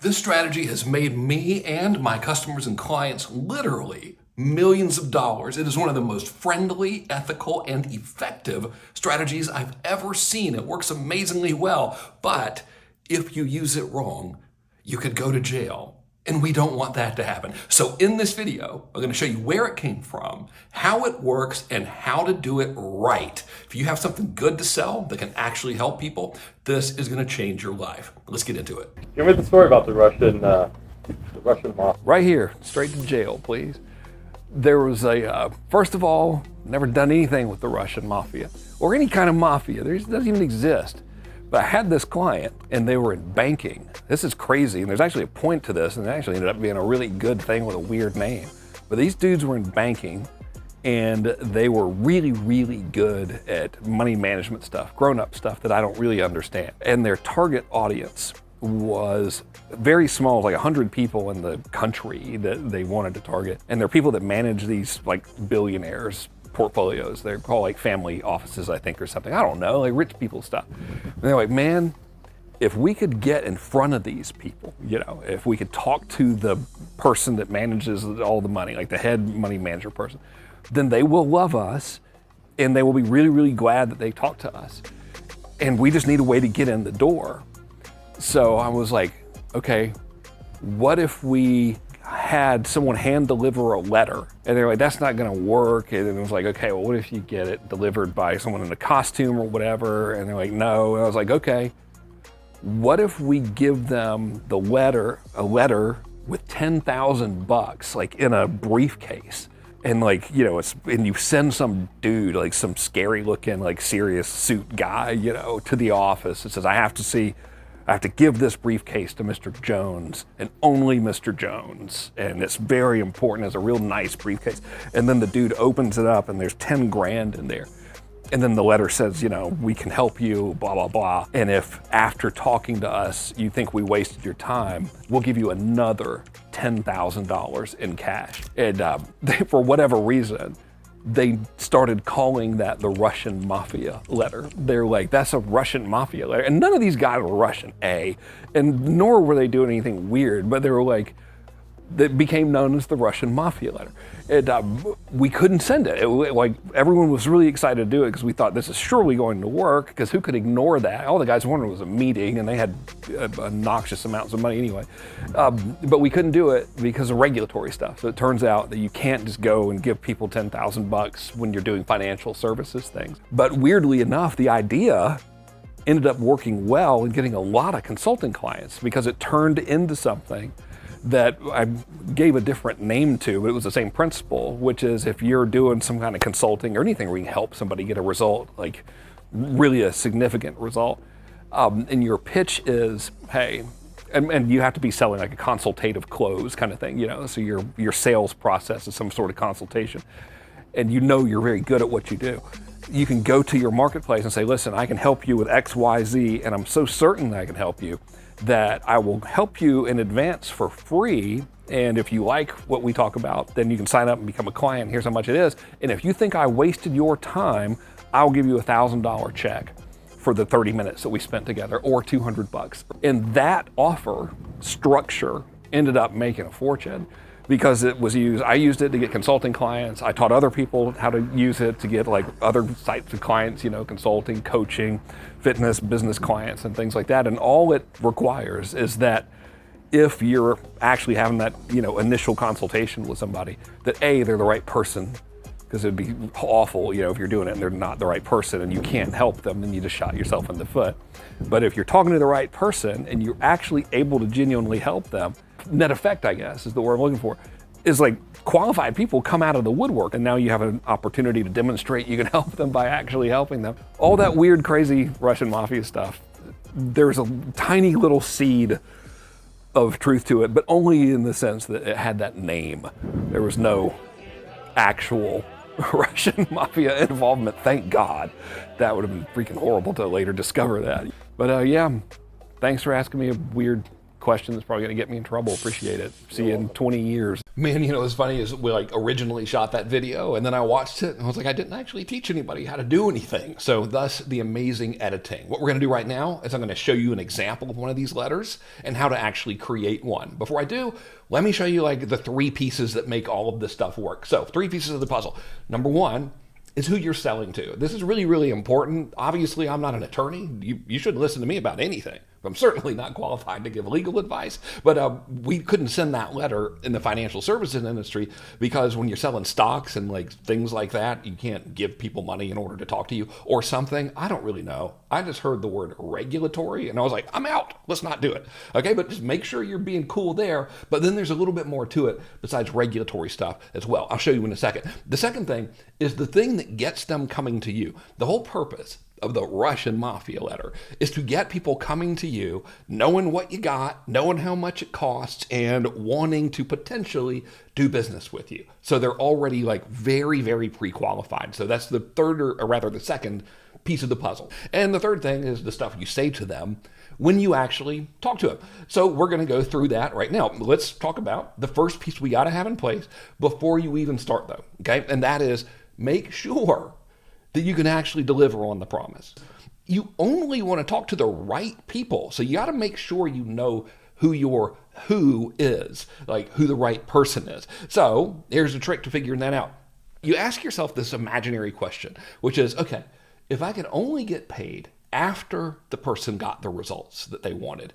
This strategy has made me and my customers and clients literally millions of dollars. It is one of the most friendly, ethical, and effective strategies I've ever seen. It works amazingly well, but if you use it wrong, you could go to jail. And we don't want that to happen. So in this video, I'm going to show you where it came from, how it works, and how to do it right. If you have something good to sell that can actually help people, this is going to change your life. Let's get into it. Give me the story about the Russian mafia. Right here, straight to jail, please. There was first of all, never done anything with the Russian mafia or any kind of mafia. It doesn't even exist. But I had this client and they were in banking. This is crazy, and there's actually a point to this, and it actually ended up being a really good thing with a weird name. But these dudes were in banking and they were really, really good at money management stuff, grown-up stuff that I don't really understand. And their target audience was very small, like 100 people in the country that they wanted to target. And they're people that manage these like billionaires' portfolios. They're called like family offices, I think, or something. I don't know, like rich people stuff. And they're like, man, if we could get in front of these people, if we could talk to the person that manages all the money, like the head money manager person, then they will love us and they will be really, really glad that they talked to us. And we just need a way to get in the door. So I was like, okay, what if we had someone hand deliver a letter? And they're like, that's not gonna work. And it was like, okay, well, what if you get it delivered by someone in a costume or whatever? And they're like, no. And I was like, okay, what if we give them a letter with $10,000 like in a briefcase? And like, and you send some dude, like some scary looking, like serious suit guy, to the office. It says, I have to give this briefcase to Mr. Jones and only Mr. Jones. And it's very important. It's a real nice briefcase. And then the dude opens it up and there's 10 grand in there. And then the letter says, we can help you, blah, blah, blah. And if after talking to us, you think we wasted your time, we'll give you another $10,000 in cash. And for whatever reason, they started calling that the Russian mafia letter. They're like, that's a Russian mafia letter. And none of these guys were Russian, and nor were they doing anything weird, but they were like, that became known as the Russian mafia letter. And we couldn't send it. Like everyone was really excited to do it because we thought this is surely going to work, because who could ignore that? All the guys wanted was a meeting, and they had obnoxious amounts of money anyway. But we couldn't do it because of regulatory stuff. So it turns out that you can't just go and give people $10,000 when you're doing financial services things. But weirdly enough, the idea ended up working well and getting a lot of consulting clients because it turned into something that I gave a different name to, but it was the same principle, which is if you're doing some kind of consulting or anything where you can help somebody get a result, like really a significant result, and your pitch is, hey, and you have to be selling like a consultative close kind of thing, so your sales process is some sort of consultation, and you're very good at what you do. You can go to your marketplace and say, listen, I can help you with X, Y, Z, and I'm so certain that I can help you that I will help you in advance for free. And if you like what we talk about, then you can sign up and become a client. Here's how much it is. And if you think I wasted your time, I'll give you a $1,000 check for the 30 minutes that we spent together, or $200. And that offer structure ended up making a fortune because it was used. I used it to get consulting clients. I taught other people how to use it to get like other types of clients, consulting, coaching, fitness, business clients, and things like that. And all it requires is that if you're actually having that, initial consultation with somebody, that they're the right person, because it'd be awful, if you're doing it and they're not the right person and you can't help them, then you just shot yourself in the foot. But if you're talking to the right person and you're actually able to genuinely help them, net effect, I guess, is the word I'm looking for, is like qualified people come out of the woodwork, and now you have an opportunity to demonstrate you can help them by actually helping them. All that weird, crazy Russian mafia stuff, there's a tiny little seed of truth to it, but only in the sense that it had that name. There was no actual Russian mafia involvement, thank God. That would have been freaking horrible to later discover that. But yeah, thanks for asking me a weird, question that's probably going to get me in trouble. Appreciate it. See you in 20 years. Man, what's funny is we originally shot that video and then I watched it and I was like, I didn't actually teach anybody how to do anything. So thus the amazing editing. What we're going to do right now is I'm going to show you an example of one of these letters and how to actually create one. Before I do, let me show you the 3 pieces that make all of this stuff work. So 3 pieces of the puzzle. Number 1 is who you're selling to. This is really, really important. Obviously, I'm not an attorney. You shouldn't listen to me about anything. I'm certainly not qualified to give legal advice, but we couldn't send that letter in the financial services industry because when you're selling stocks and things like that, you can't give people money in order to talk to you or something. I don't really know. I just heard the word regulatory and I was like, I'm out. Let's not do it. Okay, but just make sure you're being cool there. But then there's a little bit more to it besides regulatory stuff as well. I'll show you in a second. The second thing is the thing that gets them coming to you. The whole purpose of the Russian mafia letter is to get people coming to you, knowing what you got, knowing how much it costs, and wanting to potentially do business with you. So they're already very, very pre-qualified. So that's the third, or rather the second piece of the puzzle. And the third thing is the stuff you say to them when you actually talk to them. So we're going to go through that right now. Let's talk about the first piece we got to have in place before you even start though. Okay. And that is make sure that you can actually deliver on the promise. You only want to talk to the right people. So you got to make sure you know who your who is, who the right person is. So here's a trick to figuring that out. You ask yourself this imaginary question, which is, okay, if I could only get paid after the person got the results that they wanted,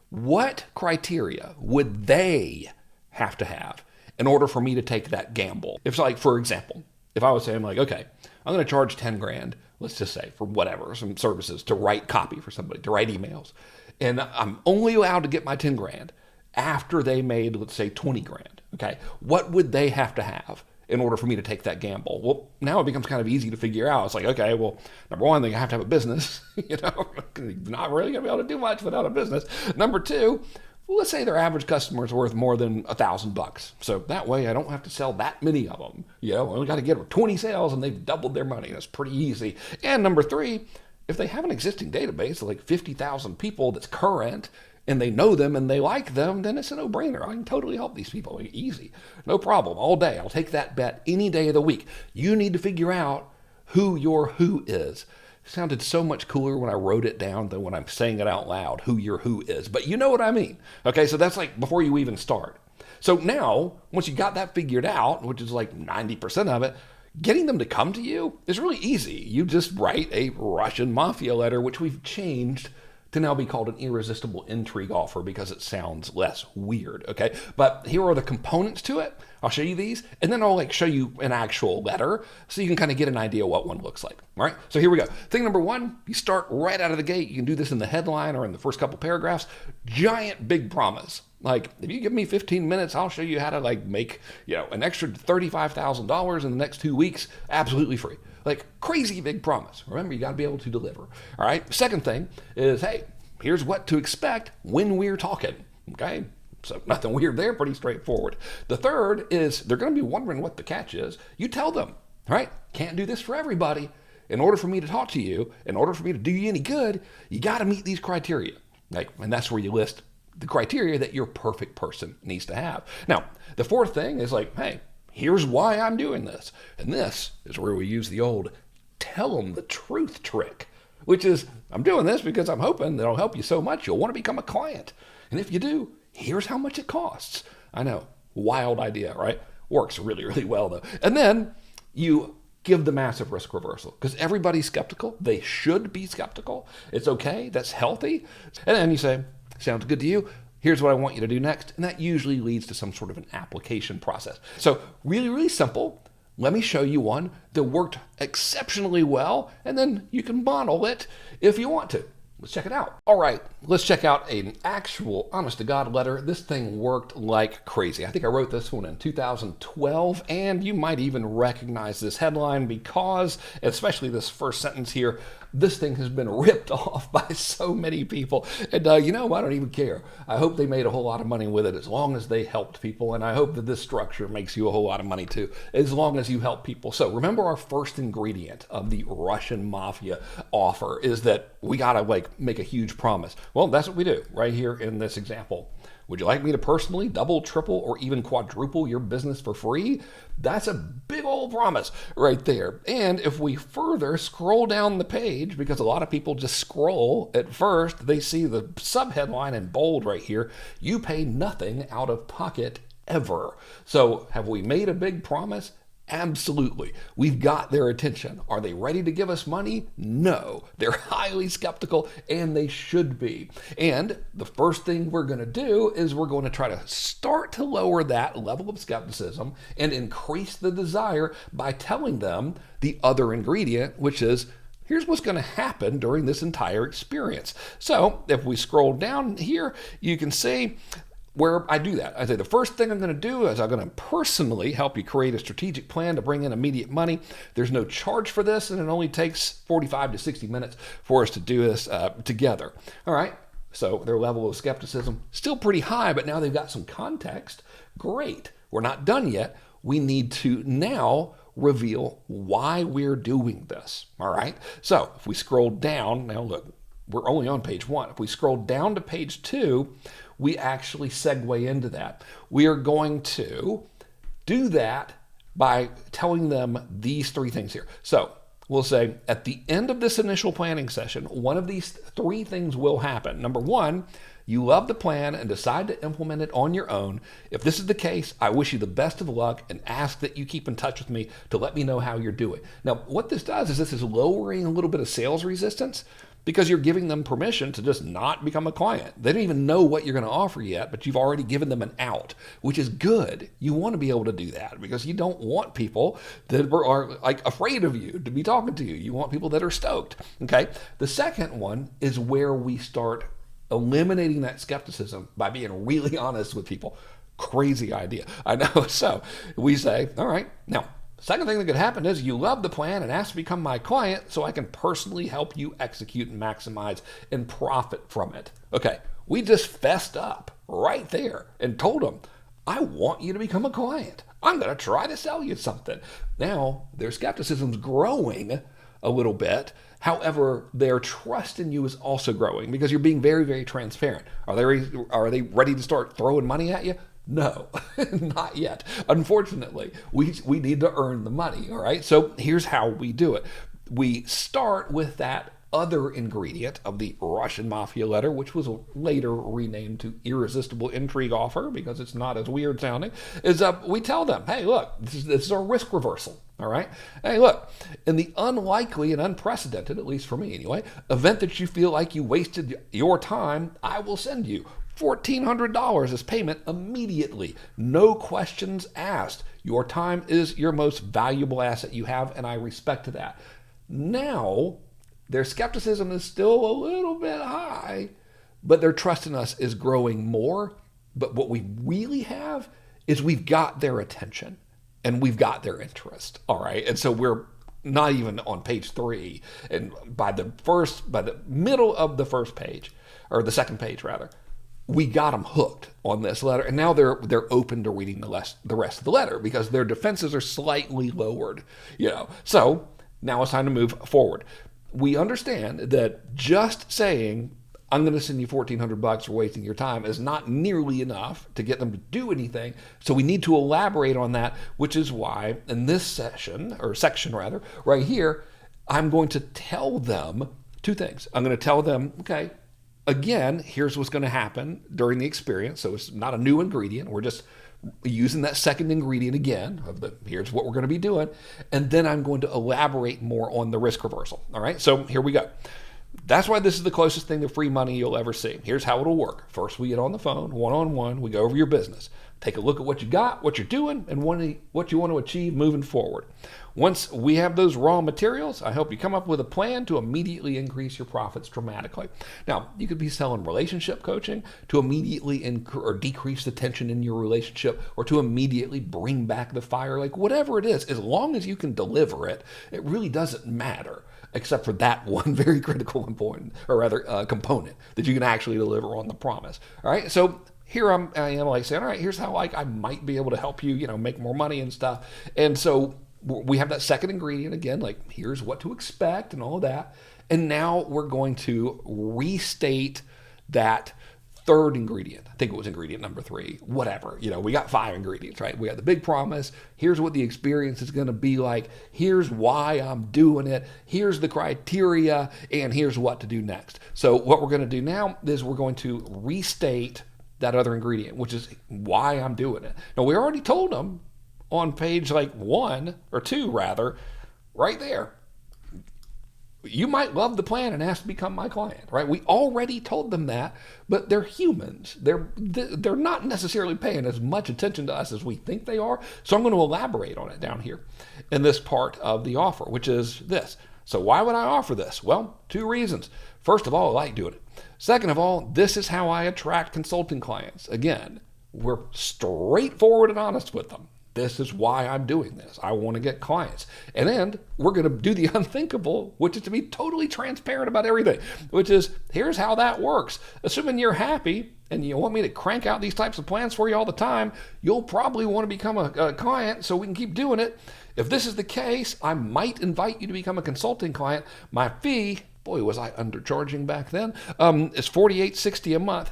what criteria would they have to have in order for me to take that gamble? If for example, if I was saying okay, I'm going to charge 10 grand, let's just say for whatever, some services to write copy for somebody, to write emails. And I'm only allowed to get my 10 grand after they made, let's say 20 grand. Okay. What would they have to have in order for me to take that gamble? Well, now it becomes kind of easy to figure out. It's okay, well, number 1, they have to have a business, not really going to be able to do much without a business. Number 2, well, let's say their average customer is worth more than $1,000. So that way I don't have to sell that many of them. I only got to get 20 sales and they've doubled their money. That's pretty easy. And number 3, if they have an existing database of 50,000 people that's current and they know them and they like them, then it's a no-brainer. I can totally help these people. Easy. No problem. All day. I'll take that bet any day of the week. You need to figure out who your who is. It sounded so much cooler when I wrote it down than when I'm saying it out loud, who your who is. But you know what I mean. Okay, so that's before you even start. So now, once you got that figured out, which is 90% of it, getting them to come to you is really easy. You just write a Russian mafia letter, which we've changed to now be called an irresistible intrigue offer because it sounds less weird, okay? But here are the components to it. I'll show you these, and then I'll show you an actual letter so you can kind of get an idea what one looks like, all right? So here we go. Thing number 1, you start right out of the gate. You can do this in the headline or in the first couple paragraphs. Giant big promise. If you give me 15 minutes, I'll show you how to make, an extra $35,000 in the next 2 weeks, absolutely free. Crazy big promise. Remember, you got to be able to deliver. All right. Second thing is, hey, here's what to expect when we're talking. Okay. So nothing weird there, pretty straightforward. The third is they're going to be wondering what the catch is. You tell them, all right, can't do this for everybody. In order for me to talk to you, in order for me to do you any good, you got to meet these criteria. And that's where you list the criteria that your perfect person needs to have. Now, the fourth thing is hey, here's why I'm doing this. And this is where we use the old tell them the truth trick, which is I'm doing this because I'm hoping that it'll help you so much you'll want to become a client. And if you do, here's how much it costs. I know, wild idea, right? Works really, really well though. And then you give the massive risk reversal because everybody's skeptical. They should be skeptical. It's okay. That's healthy. And then you say, sounds good to you. Here's what I want you to do next. And that usually leads to some sort of an application process. So really, really simple. Let me show you one that worked exceptionally well, and then you can model it if you want to. Let's check it out. All right, let's check out an actual honest-to-God letter. This thing worked like crazy. I think I wrote this one in 2012, and you might even recognize this headline because, especially this first sentence here, this thing has been ripped off by so many people. And I don't even care. I hope they made a whole lot of money with it as long as they helped people. And I hope that this structure makes you a whole lot of money too, as long as you help people. So remember, our first ingredient of the Russian mafia offer is that we got to make a huge promise. Well, that's what we do right here in this example. Would you like me to personally double, triple, or even quadruple your business for free? That's a big old promise right there. And if we further scroll down the page, because a lot of people just scroll at first, they see the subheadline in bold right here, you pay nothing out of pocket ever. So have we made a big promise? Absolutely. We've got their attention. Are they ready to give us money? No. They're highly skeptical, and they should be. And the first thing we're going to do is we're going to try to start to lower that level of skepticism and increase the desire by telling them the other ingredient, which is, here's what's going to happen during this entire experience. So if we scroll down here, you can see where I do that. I say the first thing I'm going to do is I'm going to personally help you create a strategic plan to bring in immediate money. There's no charge for this, and it only takes 45 to 60 minutes for us to do this together. All right. So their level of skepticism still pretty high, but now they've got some context. Great. We're not done yet. We need to now reveal why we're doing this. All right. So if we scroll down, now look, we're only on page 1. If we scroll down to page 2, we actually segue into that. We are going to do that by telling them these 3 things here. So we'll say at the end of this initial planning session, one of these 3 things will happen. Number 1, you love the plan and decide to implement it on your own. If this is the case, I wish you the best of luck and ask that you keep in touch with me to let me know how you're doing. Now, what this does is this is lowering a little bit of sales resistance, because you're giving them permission to just not become a client. They don't even know what you're going to offer yet, but you've already given them an out, which is good. You want to be able to do that because you don't want people that are afraid of you to be talking to you. You want people that are stoked. Okay. The second one is where we start eliminating that skepticism by being really honest with people. Crazy idea. I know. So we say, all right, now, second thing that could happen is you love the plan and ask to become my client so I can personally help you execute and maximize and profit from it. Okay, we just fessed up right there and told them, I want you to become a client. I'm going to try to sell you something. Now, their skepticism's growing a little bit. However, their trust in you is also growing because you're being very, very transparent. Are they ready to start throwing money at you? No, not yet. Unfortunately, we need to earn the money, all right? So here's how we do it. We start with that other ingredient of the Russian mafia letter, which was later renamed to irresistible intrigue offer because it's not as weird sounding, is we tell them, hey, look, this is our risk reversal, all right? Hey, look, in the unlikely and unprecedented, at least for me anyway, event that you feel like you wasted your time, I will send you $1,400 as payment immediately. No questions asked. Your time is your most valuable asset you have, and I respect that. Now, their skepticism is still a little bit high, but their trust in us is growing more. But what we really have is we've got their attention and we've got their interest. All right. And so we're not even on page 3. And by the middle of the first page, or the second page rather, we got them hooked on this letter, and now they're open to reading the rest of the letter because their defenses are slightly lowered, So now it's time to move forward. We understand that just saying, I'm going to send you $1,400 for wasting your time is not nearly enough to get them to do anything. So we need to elaborate on that, which is why in this section right here, I'm going to tell them 2 things. I'm going to tell them, okay, again, here's what's going to happen during the experience. So it's not a new ingredient. We're just using that second ingredient again here's what we're going to be doing. And then I'm going to elaborate more on the risk reversal. All right. So here we go. That's why this is the closest thing to free money you'll ever see. Here's how it'll work. First, we get on the phone, one-on-one. We go over your business. Take a look at what you got, what you're doing, and what you want to achieve moving forward. Once we have those raw materials, I help you come up with a plan to immediately increase your profits dramatically. Now, you could be selling relationship coaching to immediately or decrease the tension in your relationship, or to immediately bring back the fire, like whatever it is, as long as you can deliver it, it really doesn't matter, except for that one very critical important, or rather component, that you can actually deliver on the promise. All right, so here I am like saying, all right, here's how like I might be able to help you, make more money and stuff. And so we have that second ingredient again, like here's what to expect and all of that. And now we're going to restate that third ingredient. I think it was ingredient number 3, whatever. We got 5 ingredients, right? We got the big promise. Here's what the experience is going to be like. Here's why I'm doing it. Here's the criteria, and here's what to do next. So what we're going to do now is we're going to restate that other ingredient, which is why I'm doing it. Now, we already told them on page 1 or 2 rather, right there, you might love the plan and ask to become my client, right? We already told them that, but they're humans. They're not necessarily paying as much attention to us as we think they are. So I'm going to elaborate on it down here in this part of the offer, which is this. So why would I offer this? Well, 2 reasons. First of all, I like doing it. Second of all, this is how I attract consulting clients. Again, we're straightforward and honest with them. This is why I'm doing this. I want to get clients. And then we're going to do the unthinkable, which is to be totally transparent about everything, which is here's how that works. Assuming you're happy and you want me to crank out these types of plans for you all the time, you'll probably want to become a client so we can keep doing it. If this is the case, I might invite you to become a consulting client. My fee, boy, was I undercharging back then, is $48.60 a month.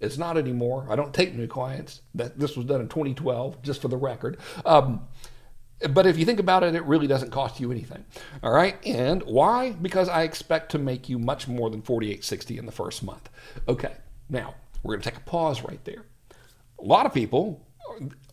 It's not anymore. I don't take new clients. This was done in 2012, just for the record. But if you think about it, it really doesn't cost you anything. All right. And why? Because I expect to make you much more than $48.60 in the first month. Okay. Now, we're going to take a pause right there. A lot of people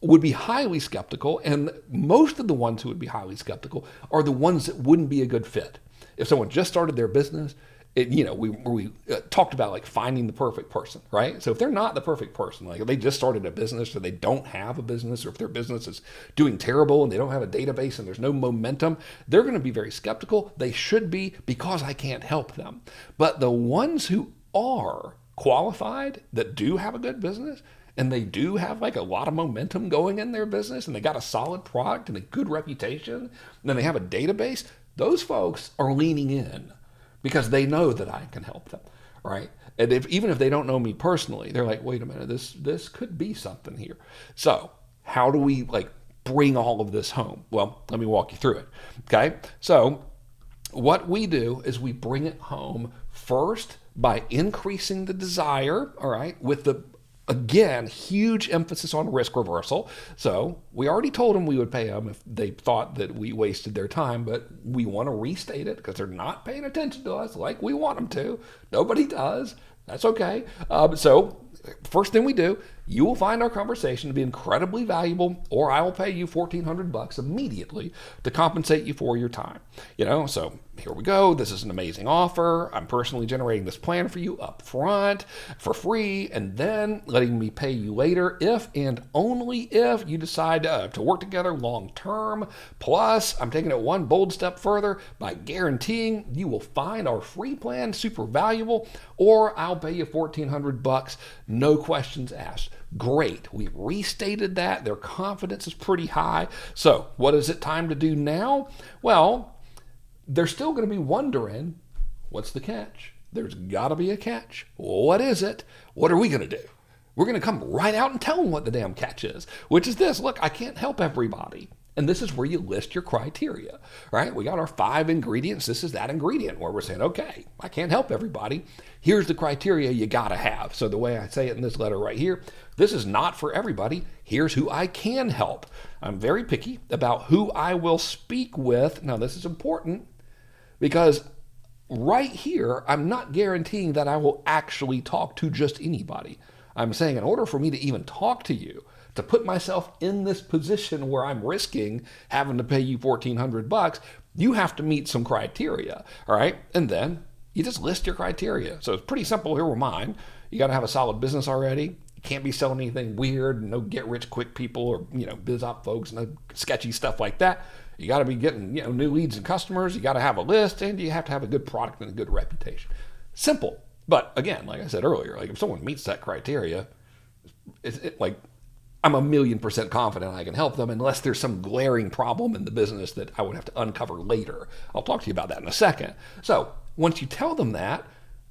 would be highly skeptical, and most of the ones who would be highly skeptical are the ones that wouldn't be a good fit. If someone just started their business, we talked about like finding the perfect person, right? So if they're not the perfect person, like if they just started a business or they don't have a business, or if their business is doing terrible and they don't have a database and there's no momentum, they're going to be very skeptical. They should be, because I can't help them. But the ones who are qualified, that do have a good business, and they do have like a lot of momentum going in their business, and they got a solid product and a good reputation, and then they have a database, those folks are leaning in, because they know that I can help them, right? And even if they don't know me personally, they're like, wait a minute, this could be something here. So how do we like bring all of this home? Well, let me walk you through it, okay? So what we do is we bring it home first by increasing the desire, all right, with the, again, huge emphasis on risk reversal. So we already told them we would pay them if they thought that we wasted their time, but we want to restate it because they're not paying attention to us like we want them to. Nobody does. That's okay. So first thing we do, you will find our conversation to be incredibly valuable, or I will pay you $1,400 immediately to compensate you for your time. So here we go. This is an amazing offer. I'm personally generating this plan for you up front for free, and then letting me pay you later if and only if you decide to work together long term. Plus, I'm taking it one bold step further by guaranteeing you will find our free plan super valuable, or I'll pay you $1,400, no questions asked. Great. We restated that. Their confidence is pretty high. So what is it time to do now? Well, they're still going to be wondering, what's the catch? There's got to be a catch. What is it? What are we going to do? We're going to come right out and tell them what the damn catch is, which is this. Look, I can't help everybody. And this is where you list your criteria, right? We got our 5 ingredients. This is that ingredient where we're saying, okay, I can't help everybody. Here's the criteria you got to have. So the way I say it in this letter right here, this is not for everybody. Here's who I can help. I'm very picky about who I will speak with. Now, this is important because right here, I'm not guaranteeing that I will actually talk to just anybody. I'm saying in order for me to even talk to you, to put myself in this position where I'm risking having to pay you $1,400, you have to meet some criteria, all right? And then you just list your criteria. So it's pretty simple. Here were mine. You got to have a solid business already. You You can't be selling anything weird, no get rich quick people or, biz op folks, no sketchy stuff like that. You got to be getting, new leads and customers. You got to have a list, and you have to have a good product and a good reputation. Simple. But again, like I said earlier, like if someone meets that criteria, like I'm 1,000,000% confident I can help them unless there's some glaring problem in the business that I would have to uncover later. I'll talk to you about that in a second. So once you tell them that,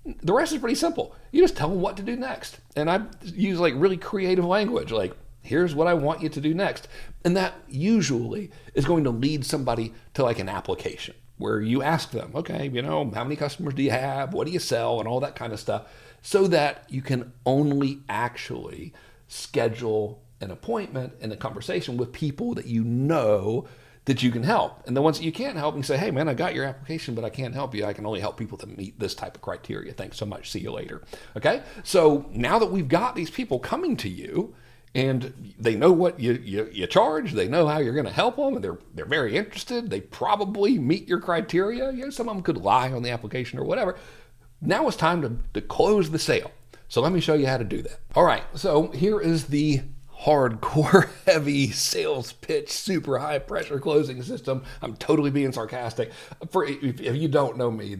the rest is pretty simple. You just tell them what to do next. And I use like really creative language, like, here's what I want you to do next. And that usually is going to lead somebody to like an application where you ask them, okay, how many customers do you have? What do you sell? And all that kind of stuff, so that you can only actually schedule an appointment and a conversation with people that you know that you can help. And the ones that you can't help, you say, hey man, I got your application, but I can't help you. I can only help people that meet this type of criteria. Thanks so much. See you later. Okay. So now that we've got these people coming to you and they know what you charge, they know how you're going to help them, and they're very interested. They probably meet your criteria. Some of them could lie on the application or whatever. Now it's time to close the sale. So let me show you how to do that. All right. So here is the hardcore, heavy sales pitch, super high pressure closing system. I'm totally being sarcastic. If you don't know me,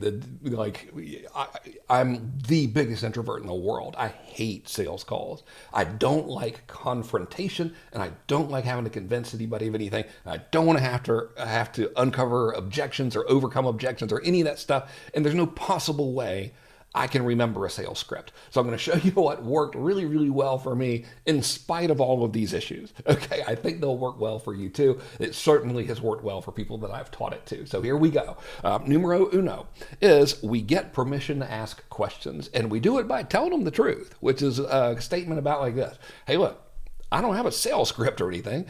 I'm the biggest introvert in the world. I hate sales calls. I don't like confrontation, and I don't like having to convince anybody of anything. I don't want to have to uncover objections or overcome objections or any of that stuff. And there's no possible way I can remember a sales script. So I'm going to show you what worked really, really well for me in spite of all of these issues. Okay, I think they'll work well for you too. It certainly has worked well for people that I've taught it to. So here we go. Numero uno is we get permission to ask questions, and we do it by telling them the truth, which is a statement about like this. Hey, look, I don't have a sales script or anything.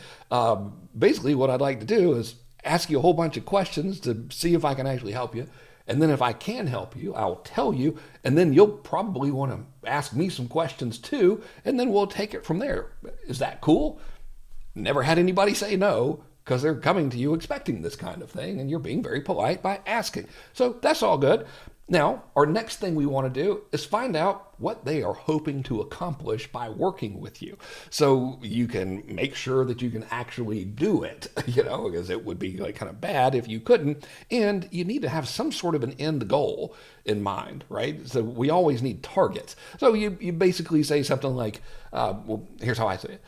Basically, what I'd like to do is ask you a whole bunch of questions to see if I can actually help you. And then if I can help you, I'll tell you, and then you'll probably want to ask me some questions too, and then we'll take it from there. Is that cool? Never had anybody say no, because they're coming to you expecting this kind of thing, and you're being very polite by asking. So that's all good. Now, our next thing we want to do is find out what they are hoping to accomplish by working with you. So you can make sure that you can actually do it, because it would be like kind of bad if you couldn't. And you need to have some sort of an end goal in mind, right? So we always need targets. So you basically say something like, well, here's how I say it.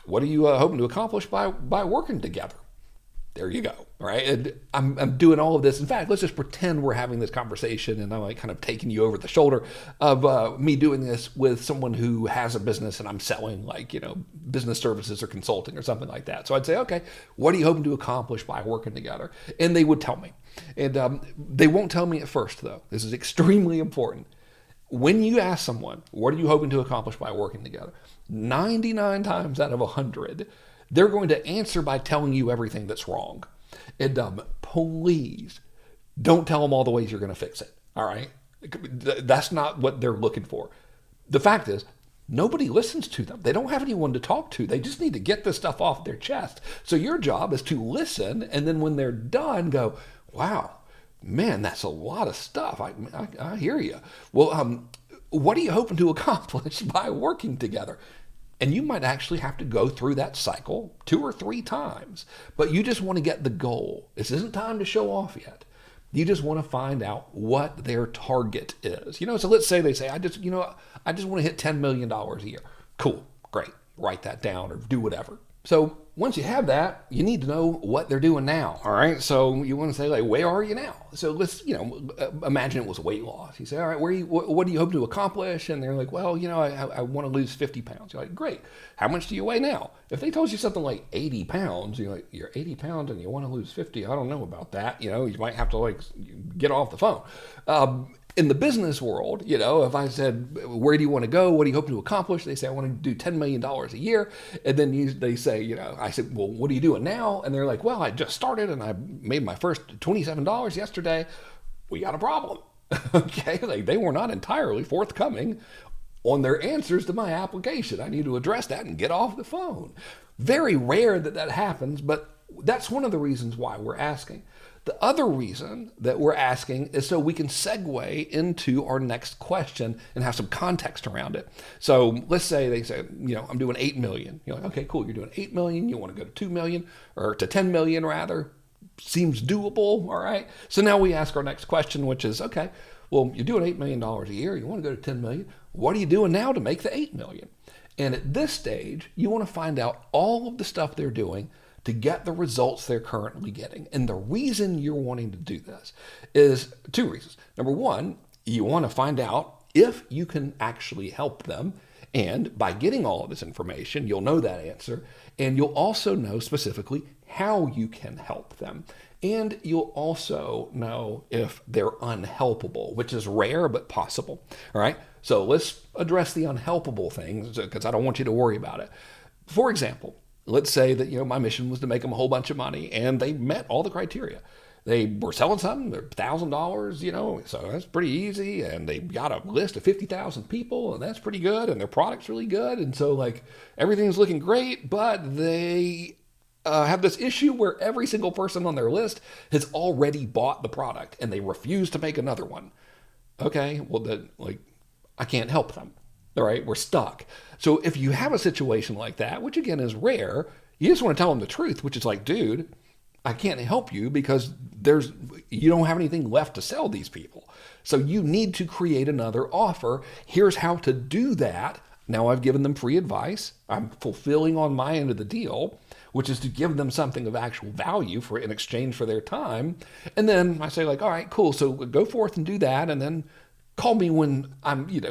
What are you hoping to accomplish by working together? There you go. Right. And I'm doing all of this. In fact, let's just pretend we're having this conversation and I'm like kind of taking you over the shoulder of me doing this with someone who has a business and I'm selling like, business services or consulting or something like that. So I'd say, okay, what are you hoping to accomplish by working together? And they would tell me. And they won't tell me at first, though. This is extremely important. When you ask someone, what are you hoping to accomplish by working together? 99 times out of 100, they're going to answer by telling you everything that's wrong. And please don't tell them all the ways you're going to fix it. All right. That's not what they're looking for. The fact is, nobody listens to them. They don't have anyone to talk to. They just need to get this stuff off their chest. So your job is to listen. And then when they're done, go, wow, man, that's a lot of stuff. I hear you. Well, what are you hoping to accomplish by working together? And you might actually have to go through that cycle 2 or 3 times, but you just want to get the goal. This isn't time to show off yet. You just want to find out what their target is. So let's say they say, I just want to hit $10 million a year. Cool, great. Write that down or do whatever. So once you have that, you need to know what they're doing now. All right. So you want to say, like, where are you now? So let's, imagine it was weight loss. You say, all right, what do you hope to accomplish? And they're like, well, I want to lose 50 pounds. You're like, great. How much do you weigh now? If they told you something like 80 pounds, you're like, you're 80 pounds and you want to lose 50. I don't know about that. You might have to get off the phone. In the business world, if I said, where do you want to go? What do you hope to accomplish? They say, I want to do $10 million a year. And then they say, I said, well, what are you doing now? And they're like, well, I just started and I made my first $27 yesterday. We got a problem. Okay. They were not entirely forthcoming on their answers to my application. I need to address that and get off the phone. Very rare that happens, but that's one of the reasons why we're asking. The other reason that we're asking is so we can segue into our next question and have some context around it. So let's say they say, I'm doing 8 million. You're like, okay, cool. You're doing 8 million. You want to go to 2 million or to 10 million rather. Seems doable. All right. So now we ask our next question, which is, okay, well, you're doing $8 million a year. You want to go to 10 million. What are you doing now to make the 8 million? And at this stage, you want to find out all of the stuff they're doing to get the results they're currently getting. And the reason you're wanting to do this is 2 reasons. Number one, you want to find out if you can actually help them. And by getting all of this information, you'll know that answer. And you'll also know specifically how you can help them. And you'll also know if they're unhelpable, which is rare but possible. All right. So let's address the unhelpable things because I don't want you to worry about it. For example, let's say that, my mission was to make them a whole bunch of money and they met all the criteria. They were selling something, they're $1,000, so that's pretty easy. And they got a list of 50,000 people and that's pretty good. And their product's really good. And so everything's looking great, but they have this issue where every single person on their list has already bought the product and they refuse to make another one. Okay, well, then, I can't help them. All right, we're stuck. So if you have a situation like that, which again is rare, you just want to tell them the truth, which is dude, I can't help you because you don't have anything left to sell these people. So you need to create another offer. Here's how to do that. Now I've given them free advice. I'm fulfilling on my end of the deal, which is to give them something of actual value in exchange for their time. And then I say all right, cool. So go forth and do that. And then call me when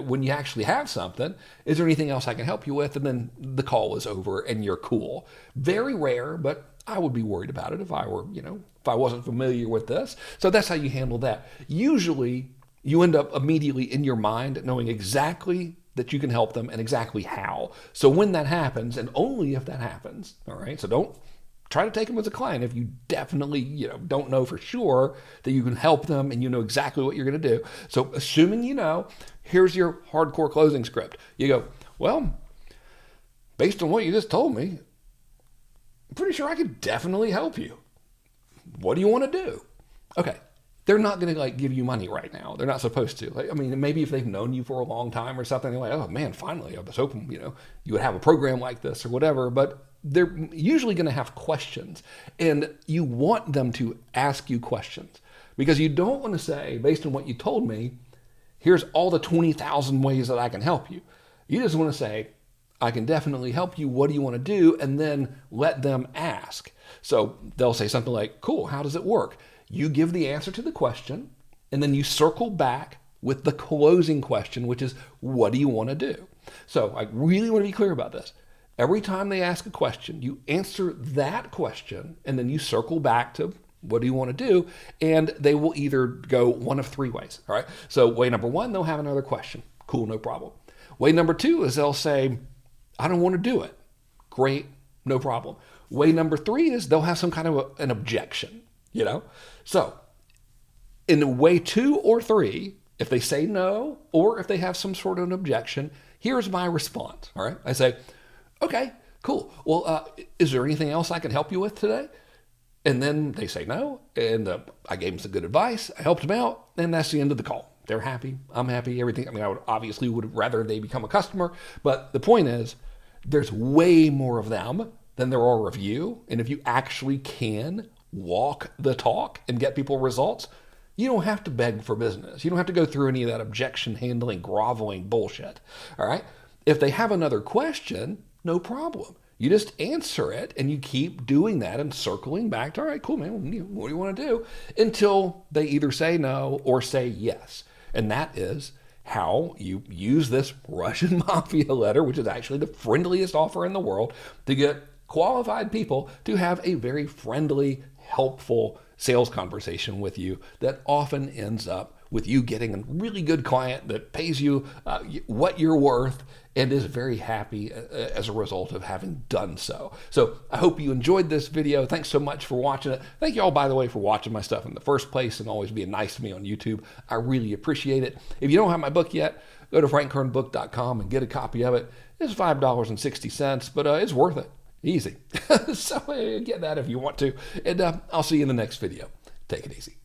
when you actually have something. Is there anything else I can help you with? And then the call is over and you're cool. Very rare, but I would be worried about it if I were, if I wasn't familiar with this. So that's how you handle that. Usually you end up immediately in your mind knowing exactly that you can help them and exactly how. So when that happens, and only if that happens, all right, so don't try to take them as a client if you definitely, don't know for sure that you can help them and you know exactly what you're going to do. So assuming here's your hardcore closing script. You go, well, based on what you just told me, I'm pretty sure I could definitely help you. What do you want to do? Okay. They're not going to give you money right now. They're not supposed to. Maybe if they've known you for a long time or something, they're like, oh man, finally, I was hoping, you would have a program like this or whatever. But they're usually going to have questions, and you want them to ask you questions because you don't want to say, based on what you told me, here's all the 20,000 ways that I can help you. You just want to say, I can definitely help you. What do you want to do? And then let them ask. So they'll say something like, cool, how does it work? You give the answer to the question, and then you circle back with the closing question, which is, what do you want to do? So I really want to be clear about this. Every time they ask a question, you answer that question, and then you circle back to, what do you want to do? And they will either go one of 3 ways. All right. So way number 1, they'll have another question. Cool, no problem. Way number 2 is they'll say, I don't want to do it. Great, no problem. Way number 3 is they'll have some kind of an objection, So in way 2 or 3, if they say no, or if they have some sort of an objection, here's my response. All right. I say, okay, cool. Well, is there anything else I can help you with today? And then they say no, and I gave them some good advice. I helped them out, and that's the end of the call. They're happy. I'm happy. Everything. I would rather they become a customer, but the point is, there's way more of them than there are of you. And if you actually can walk the talk and get people results, you don't have to beg for business. You don't have to go through any of that objection handling, groveling bullshit. All right. If they have another question, no problem. You just answer it and you keep doing that and circling back to, all right, cool, man. What do you want to do? Until they either say no or say yes. And that is how you use this Russian mafia letter, which is actually the friendliest offer in the world, to get qualified people to have a very friendly, helpful sales conversation with you that often ends up with you getting a really good client that pays you what you're worth and is very happy as a result of having done so. So I hope you enjoyed this video. Thanks so much for watching it. Thank you all, by the way, for watching my stuff in the first place and always being nice to me on YouTube. I really appreciate it. If you don't have my book yet, go to frankkernbook.com and get a copy of it. It's $5.60, but it's worth it. Easy. So get that if you want to. And I'll see you in the next video. Take it easy.